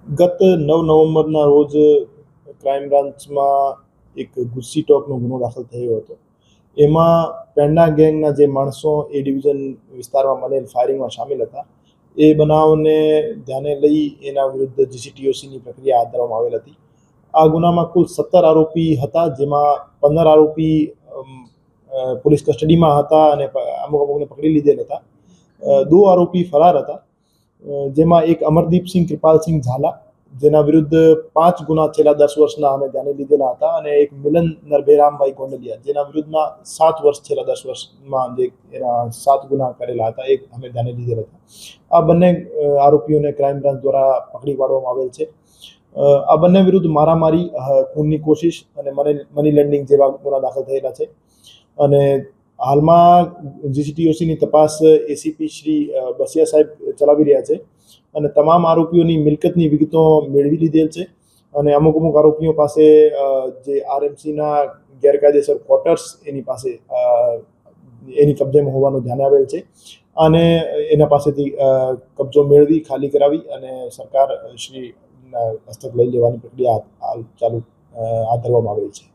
ગત 9 નવેમ્બરના રોજ ક્રાઇમ બ્રાન્ચમાં એક ગુસ્સી ટોકનો ગુનો દાખલ થયો હતો. એમાં પેંડા ગેંગના જે માણસો એ ડિવિઝન વિસ્તારમાં બનેલ ફાયરિંગમાં સામેલ હતા, એ બનાવને ધ્યાને લઈ એના વિરુદ્ધ જીસીટીઓસીની પ્રક્રિયા હાથ ધરવામાં આવેલ હતી. આ ગુનામાં કુલ 17 આરોપી હતા, જેમાં 15 આરોપી પોલીસ કસ્ટડીમાં હતા અને અમુકને પકડી લીધેલ હતા. 2 આરોપી ફરાર હતા, જેમાં એક અમરદીપસિંહ કૃપાલસિંહ ઝાલા, જેના વિરુદ્ધ 5 ગુના છેલ્લા 10 વર્ષના અમે ધ્યાને લીધેલા હતા, અને એક મિલન નરભેરામભાઈ ગોંડલિયા, જેના વિરુદ્ધના 7 વર્ષ છેલ્લા 10 વર્ષમાં જે એના 7 ગુના કરેલા હતા, એ અમે ધ્યાને લીધેલા હતા. આ બંને આરોપીઓને ક્રાઇમ બ્રાન્ચ દ્વારા પકડી પાડવામાં આવેલ છે. આ બંને વિરુદ્ધ મારામારી, ખૂનની કોશિશ અને મની લોન્ડરિંગ જેવા ગુના દાખલ થયેલા છે. અને હાલમાં જીસીટીઓસીની તપાસ એસીપી શ્રી બસિયા સાહેબ ચલાવી રહ્યા છે, અને તમામ આરોપીઓની મિલકતની વિગતો મેળવી લીધેલ છે. અને અમુક આરોપીઓ પાસે જે આરએમસીના ગેરકાયદેસર ક્વાર્ટર્સ એની પાસે એની કબજેમાં હોવાનું ધ્યાન આવેલ છે, અને એના પાસેથી કબજો મેળવી ખાલી કરાવી અને સરકાર શ્રી હસ્તક લઈ લેવાની પ્રક્રિયા હાથ ધરવામાં આવેલ છે.